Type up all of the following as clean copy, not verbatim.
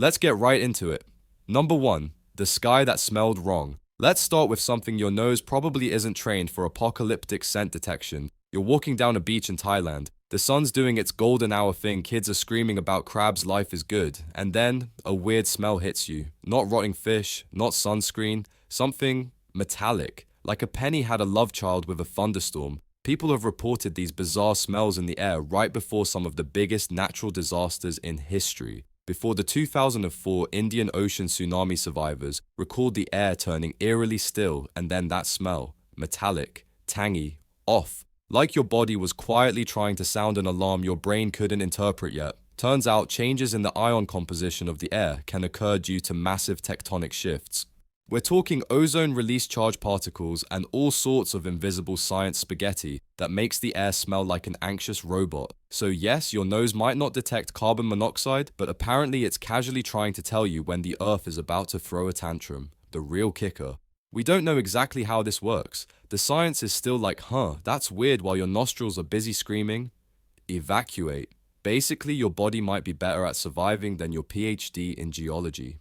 Let's get right into it. Number 1. The sky that smelled wrong. Let's start with something your nose probably isn't trained for: apocalyptic scent detection. You're walking down a beach in Thailand. The sun's doing its golden hour thing, kids are screaming about crabs, life is good. And then, a weird smell hits you. Not rotting fish, not sunscreen, something metallic. Like a penny had a love child with a thunderstorm. People have reported these bizarre smells in the air right before some of the biggest natural disasters in history. Before the 2004 Indian Ocean tsunami survivors recalled the air turning eerily still, and then that smell, metallic, tangy, off. Like your body was quietly trying to sound an alarm your brain couldn't interpret yet. Turns out changes in the ion composition of the air can occur due to massive tectonic shifts. We're talking ozone release charge particles and all sorts of invisible science spaghetti that makes the air smell like an anxious robot. So yes, your nose might not detect carbon monoxide, but apparently it's casually trying to tell you when the earth is about to throw a tantrum. The real kicker. We don't know exactly how this works. The science is still like, that's weird, while your nostrils are busy screaming, evacuate. Basically, your body might be better at surviving than your PhD in geology.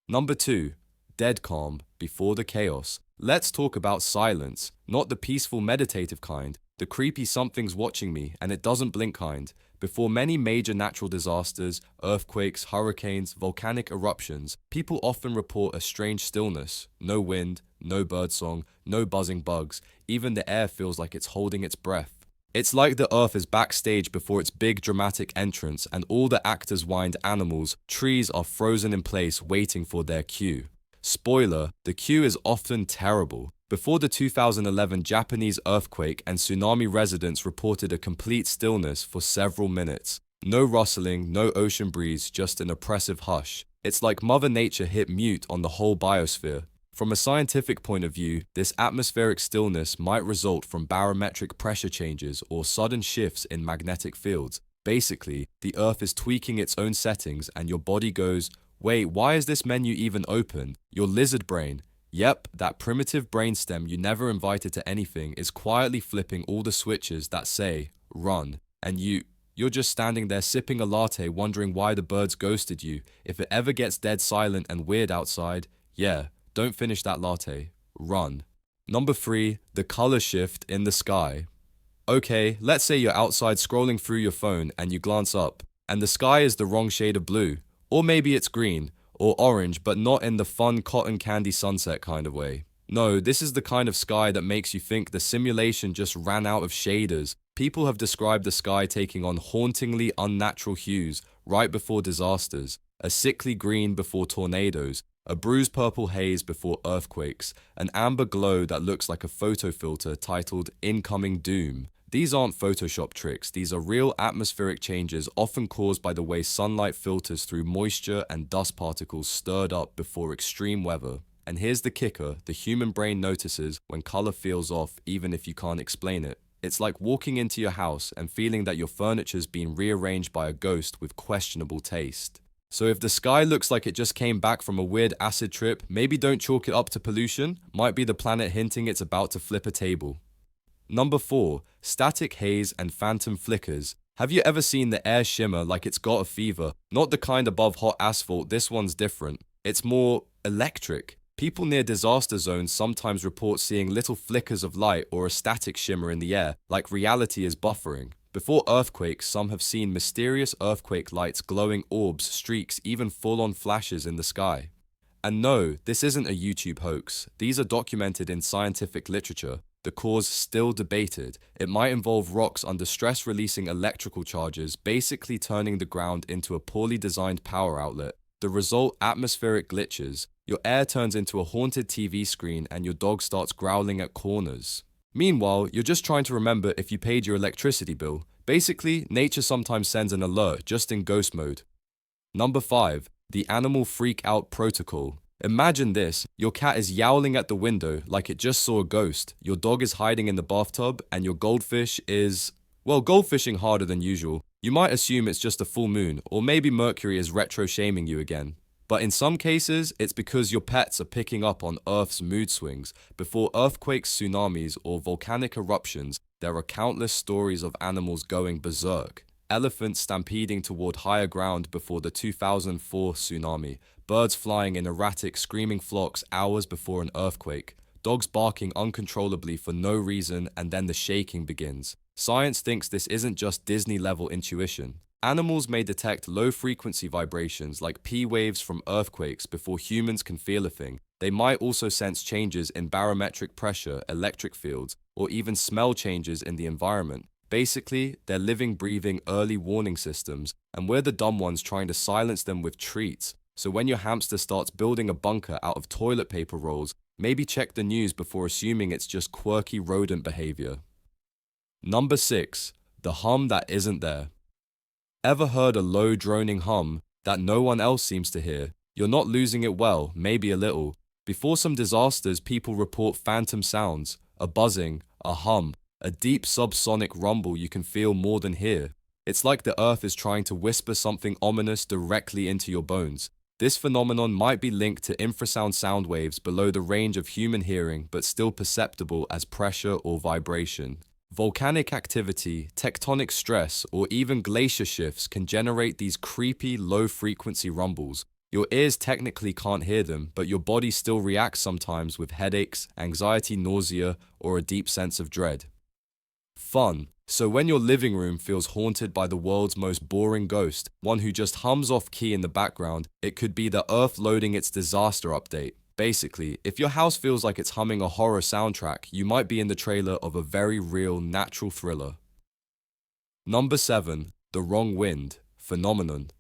Number 2. Dead calm before the chaos. Let's talk about silence, not the peaceful meditative kind, the creepy something's watching me and it doesn't blink kind. Before many major natural disasters, earthquakes, hurricanes, volcanic eruptions, people often report a strange stillness. No wind, no birdsong, no buzzing bugs. Even the air feels like it's holding its breath. It's like the earth is backstage before its big dramatic entrance, and all the actors wind animals, trees are frozen in place waiting for their cue. Spoiler, the cue is often terrible. Before the 2011 Japanese earthquake and tsunami, residents reported a complete stillness for several minutes. No rustling, no ocean breeze, just an oppressive hush. It's like Mother Nature hit mute on the whole biosphere. From a scientific point of view, this atmospheric stillness might result from barometric pressure changes or sudden shifts in magnetic fields. Basically, the Earth is tweaking its own settings and your body goes, wait, why is this menu even open? Your lizard brain, yep, that primitive brainstem you never invited to anything, is quietly flipping all the switches that say, run. And you're just standing there sipping a latte wondering why the birds ghosted you. If it ever gets dead silent and weird outside, don't finish that latte. Run. Number 3. The color shift in the sky. Okay, let's say you're outside scrolling through your phone and you glance up, and the sky is the wrong shade of blue. Or maybe it's green, or orange, but not in the fun cotton candy sunset kind of way. No, this is the kind of sky that makes you think the simulation just ran out of shaders. People have described the sky taking on hauntingly unnatural hues right before disasters. A sickly green before tornadoes, a bruised purple haze before earthquakes, an amber glow that looks like a photo filter titled Incoming Doom. These aren't Photoshop tricks, these are real atmospheric changes often caused by the way sunlight filters through moisture and dust particles stirred up before extreme weather. And here's the kicker, the human brain notices when color feels off even if you can't explain it. It's like walking into your house and feeling that your furniture's been rearranged by a ghost with questionable taste. So if the sky looks like it just came back from a weird acid trip, maybe don't chalk it up to pollution, might be the planet hinting it's about to flip a table. Number 4. Static haze and phantom flickers. Have you ever seen the air shimmer like it's got a fever? Not the kind above hot asphalt, this one's different. It's more electric. People near disaster zones sometimes report seeing little flickers of light or a static shimmer in the air, like reality is buffering. Before earthquakes, some have seen mysterious earthquake lights, glowing orbs, streaks, even full-on flashes in the sky. And no, this isn't a YouTube hoax. These are documented in scientific literature. The cause still debated. It might involve rocks under stress releasing electrical charges, basically turning the ground into a poorly designed power outlet. The result, atmospheric glitches. Your air turns into a haunted TV screen and your dog starts growling at corners. Meanwhile, you're just trying to remember if you paid your electricity bill. Basically, nature sometimes sends an alert just in ghost mode. Number 5. The animal freak out protocol. Imagine this, your cat is yowling at the window like it just saw a ghost, your dog is hiding in the bathtub, and your goldfish is, goldfishing harder than usual. You might assume it's just a full moon, or maybe Mercury is retro-shaming you again. But in some cases, it's because your pets are picking up on Earth's mood swings. Before earthquakes, tsunamis, or volcanic eruptions, there are countless stories of animals going berserk. elephants stampeding toward higher ground before the 2004 tsunami, birds flying in erratic, screaming flocks hours before an earthquake, dogs barking uncontrollably for no reason, and then the shaking begins. Science thinks this isn't just Disney-level intuition. Animals may detect low-frequency vibrations like P waves from earthquakes before humans can feel a thing. They might also sense changes in barometric pressure, electric fields, or even smell changes in the environment. Basically, they're living, breathing early warning systems, and we're the dumb ones trying to silence them with treats. So when your hamster starts building a bunker out of toilet paper rolls, maybe check the news before assuming it's just quirky rodent behavior. Number 6. The hum that isn't there. Ever heard a low droning hum that no one else seems to hear? You're not losing it well, maybe a little. Before some disasters, people report phantom sounds, a buzzing, a hum, a deep subsonic rumble you can feel more than hear. It's like the earth is trying to whisper something ominous directly into your bones. This phenomenon might be linked to infrasound sound waves below the range of human hearing but still perceptible as pressure or vibration. Volcanic activity, tectonic stress, or even glacier shifts can generate these creepy, low-frequency rumbles. Your ears technically can't hear them, but your body still reacts sometimes with headaches, anxiety, nausea, or a deep sense of dread. Fun. So when your living room feels haunted by the world's most boring ghost, one who just hums off key in the background, it could be the earth loading its disaster update. Basically, if your house feels like it's humming a horror soundtrack, you might be in the trailer of a very real, natural thriller. Number 7. The wrong wind phenomenon.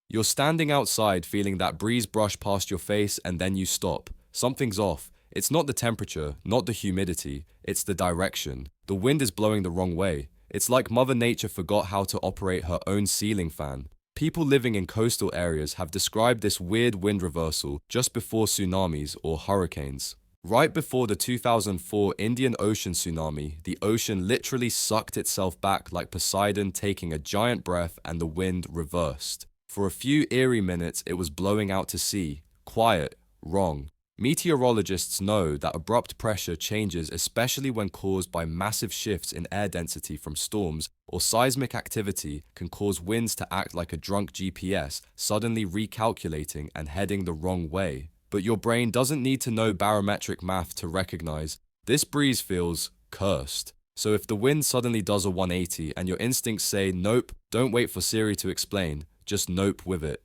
You're standing outside feeling that breeze brush past your face and then you stop. Something's off. It's not the temperature, not the humidity, it's the direction. The wind is blowing the wrong way. It's like Mother Nature forgot how to operate her own ceiling fan. People living in coastal areas have described this weird wind reversal just before tsunamis or hurricanes. Right before the 2004 Indian Ocean tsunami, the ocean literally sucked itself back like Poseidon taking a giant breath and the wind reversed. For a few eerie minutes, it was blowing out to sea. Quiet, wrong. Meteorologists know that abrupt pressure changes, especially when caused by massive shifts in air density from storms, or seismic activity can cause winds to act like a drunk GPS, suddenly recalculating and heading the wrong way. But your brain doesn't need to know barometric math to recognize this breeze feels cursed. So if the wind suddenly does a 180 and your instincts say nope, don't wait for Siri to explain, just nope with it.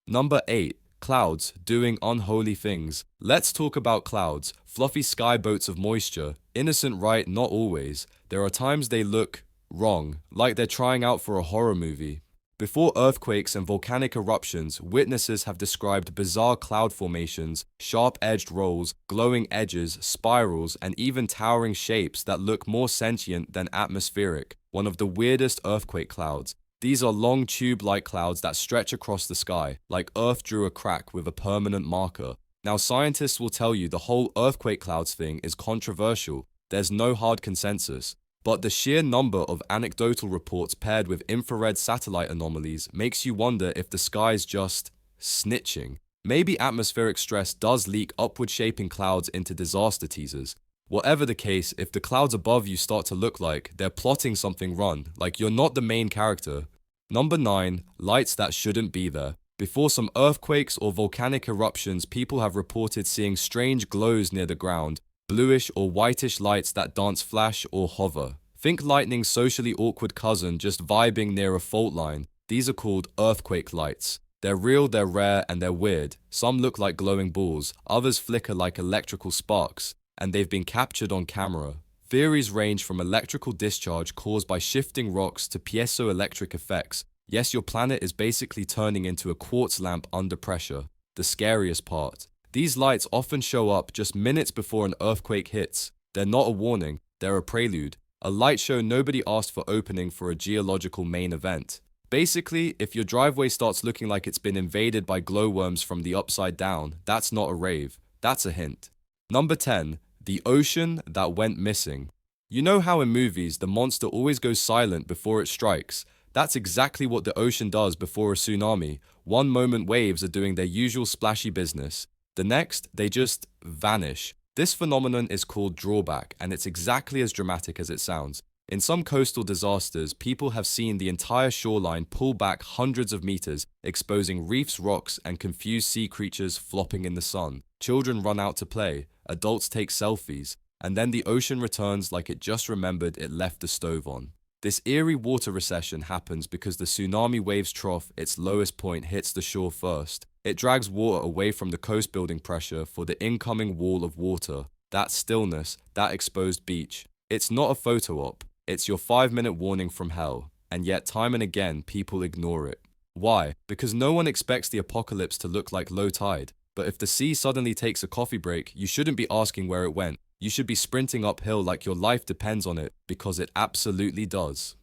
Number 8. Clouds doing unholy things. Let's talk about clouds, fluffy sky boats of moisture. Innocent, right? Not always. There are times they look wrong, like they're trying out for a horror movie. Before earthquakes and volcanic eruptions, witnesses have described bizarre cloud formations, sharp-edged rolls, glowing edges, spirals, and even towering shapes that look more sentient than atmospheric. One of the weirdest earthquake clouds. These are long tube-like clouds that stretch across the sky, like Earth drew a crack with a permanent marker. Now scientists will tell you the whole earthquake clouds thing is controversial. There's no hard consensus. But the sheer number of anecdotal reports paired with infrared satellite anomalies makes you wonder if the sky's just snitching. Maybe atmospheric stress does leak upward-shaping clouds into disaster teasers. Whatever the case, if the clouds above you start to look like they're plotting something wrong, like you're not the main character. Number 9. Lights that shouldn't be there. Before some earthquakes or volcanic eruptions, people have reported seeing strange glows near the ground, bluish or whitish lights that dance, flash, or hover. Think lightning's socially awkward cousin just vibing near a fault line. These are called earthquake lights. They're real, they're rare, and they're weird. Some look like glowing balls, others flicker like electrical sparks, and they've been captured on camera. Theories range from electrical discharge caused by shifting rocks to piezoelectric effects. Yes, your planet is basically turning into a quartz lamp under pressure. The scariest part. These lights often show up just minutes before an earthquake hits. They're not a warning, they're a prelude. A light show nobody asked for opening for a geological main event. Basically, if your driveway starts looking like it's been invaded by glowworms from the upside down, that's not a rave. That's a hint. Number 10. The ocean that went missing. You know how in movies the monster always goes silent before it strikes? That's exactly what the ocean does before a tsunami. One moment waves are doing their usual splashy business. The next, they just vanish. This phenomenon is called drawback, and it's exactly as dramatic as it sounds. In some coastal disasters, people have seen the entire shoreline pull back hundreds of meters, exposing reefs, rocks, and confused sea creatures flopping in the sun. Children run out to play, adults take selfies, and then the ocean returns like it just remembered it left the stove on. This eerie water recession happens because the tsunami wave's trough, its lowest point, hits the shore first. It drags water away from the coast building pressure for the incoming wall of water. That stillness, that exposed beach. It's not a photo op. It's your 5-minute warning from hell, and yet time and again people ignore it. Why? Because no one expects the apocalypse to look like low tide. But if the sea suddenly takes a coffee break, you shouldn't be asking where it went. You should be sprinting uphill like your life depends on it, because it absolutely does.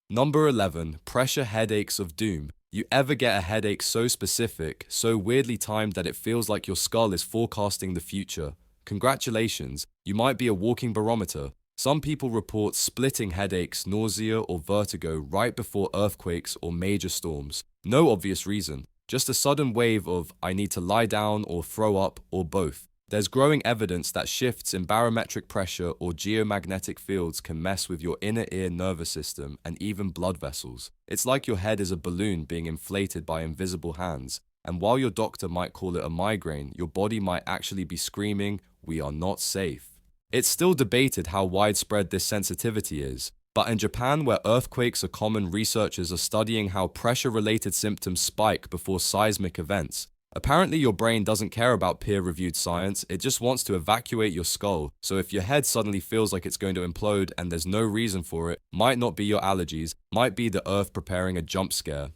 Number 11. Pressure headaches of doom. You ever get a headache so specific, so weirdly timed that it feels like your skull is forecasting the future? Congratulations, you might be a walking barometer. Some people report splitting headaches, nausea, or vertigo right before earthquakes or major storms. No obvious reason, just a sudden wave of I need to lie down or throw up or both. There's growing evidence that shifts in barometric pressure or geomagnetic fields can mess with your inner ear nervous system and even blood vessels. It's like your head is a balloon being inflated by invisible hands. And while your doctor might call it a migraine, your body might actually be screaming, "We are not safe." It's still debated how widespread this sensitivity is, but in Japan, where earthquakes are common, researchers are studying how pressure-related symptoms spike before seismic events. Apparently, your brain doesn't care about peer-reviewed science, it just wants to evacuate your skull, so if your head suddenly feels like it's going to implode and there's no reason for it, might not be your allergies, might be the earth preparing a jump scare.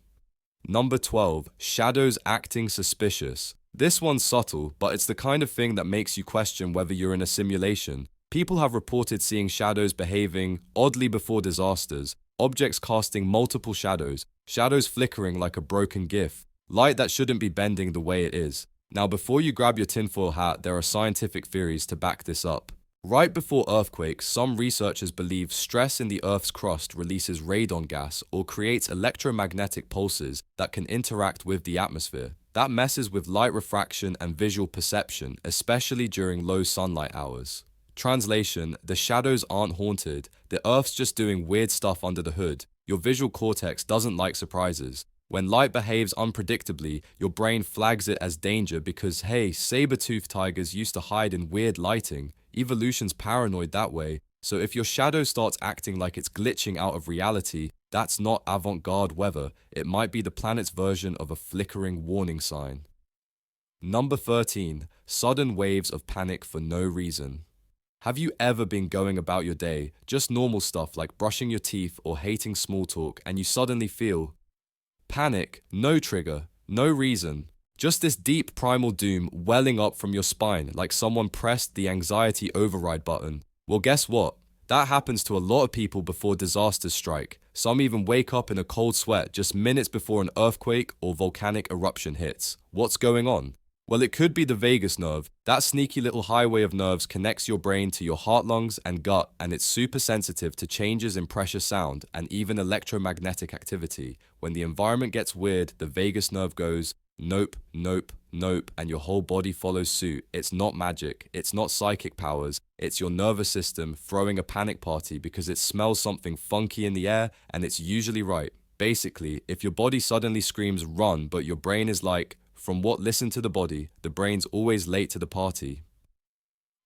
Number 12. Shadows acting suspicious. This one's subtle, but it's the kind of thing that makes you question whether you're in a simulation. People have reported seeing shadows behaving oddly before disasters, objects casting multiple shadows, shadows flickering like a broken GIF, light that shouldn't be bending the way it is. Now, before you grab your tinfoil hat, there are scientific theories to back this up. Right before earthquakes, some researchers believe stress in the Earth's crust releases radon gas or creates electromagnetic pulses that can interact with the atmosphere. That messes with light refraction and visual perception, especially during low sunlight hours. Translation: the shadows aren't haunted, the Earth's just doing weird stuff under the hood. Your visual cortex doesn't like surprises. When light behaves unpredictably, your brain flags it as danger because, hey, saber-toothed tigers used to hide in weird lighting. Evolution's paranoid that way, so if your shadow starts acting like it's glitching out of reality, that's not avant-garde weather, it might be the planet's version of a flickering warning sign. Number 13. Sudden waves of panic for no reason. Have you ever been going about your day, just normal stuff like brushing your teeth or hating small talk, and you suddenly feel panic, no trigger, no reason, just this deep primal doom welling up from your spine like someone pressed the anxiety override button? Well, guess what? That happens to a lot of people before disasters strike. Some even wake up in a cold sweat just minutes before an earthquake or volcanic eruption hits. What's going on? Well, it could be the vagus nerve. That sneaky little highway of nerves connects your brain to your heart, lungs, and gut, and it's super sensitive to changes in pressure, sound, and even electromagnetic activity. When the environment gets weird, the vagus nerve goes, nope, nope, nope, and your whole body follows suit. It's not magic, it's not psychic powers, it's your nervous system throwing a panic party because it smells something funky in the air, and it's usually right. Basically, if your body suddenly screams run, but your brain is like, from what listen to the body, the brain's always late to the party.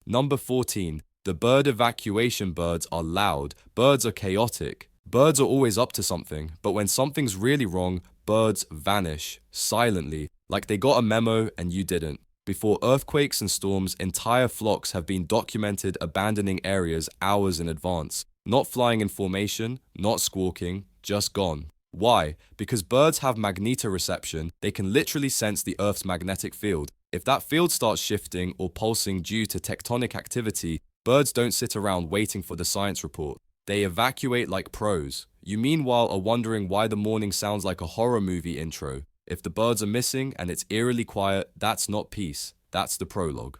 Number 14. The bird evacuation. Birds are loud, birds are chaotic, birds are always up to something, but when something's really wrong, birds vanish, silently, like they got a memo and you didn't. Before earthquakes and storms, entire flocks have been documented abandoning areas hours in advance, not flying in formation, not squawking, just gone. Why? Because birds have magnetoreception, they can literally sense the Earth's magnetic field. If that field starts shifting or pulsing due to tectonic activity, birds don't sit around waiting for the science report. They evacuate like pros. You meanwhile are wondering why the morning sounds like a horror movie intro. If the birds are missing and it's eerily quiet, that's not peace, that's the prologue.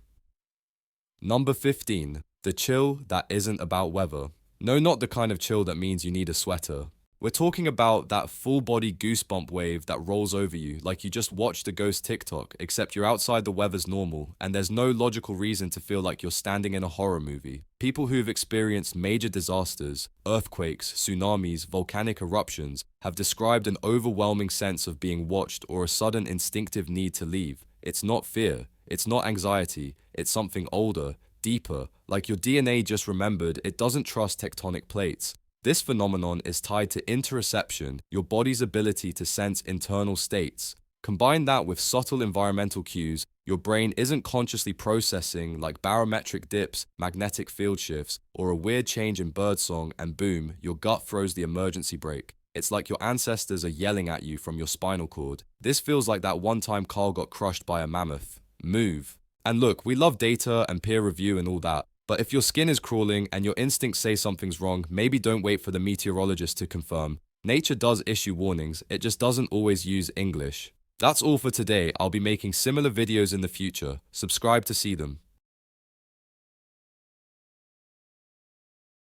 Number 15. The chill that isn't about weather. No, not the kind of chill that means you need a sweater. We're talking about that full-body goosebump wave that rolls over you like you just watched a ghost TikTok, except you're outside the weather's normal, and there's no logical reason to feel like you're standing in a horror movie. People who've experienced major disasters, earthquakes, tsunamis, volcanic eruptions, have described an overwhelming sense of being watched or a sudden instinctive need to leave. It's not fear, it's not anxiety, it's something older, deeper, like your DNA just remembered it doesn't trust tectonic plates. This phenomenon is tied to interoception, your body's ability to sense internal states. Combine that with subtle environmental cues your brain isn't consciously processing, like barometric dips, magnetic field shifts, or a weird change in birdsong, and boom, your gut throws the emergency brake. It's like your ancestors are yelling at you from your spinal cord. This feels like that one time Carl got crushed by a mammoth. Move. And look, we love data and peer review and all that, but if your skin is crawling and your instincts say something's wrong, maybe don't wait for the meteorologist to confirm. Nature does issue warnings, it just doesn't always use English. That's all for today. I'll be making similar videos in the future. Subscribe to see them.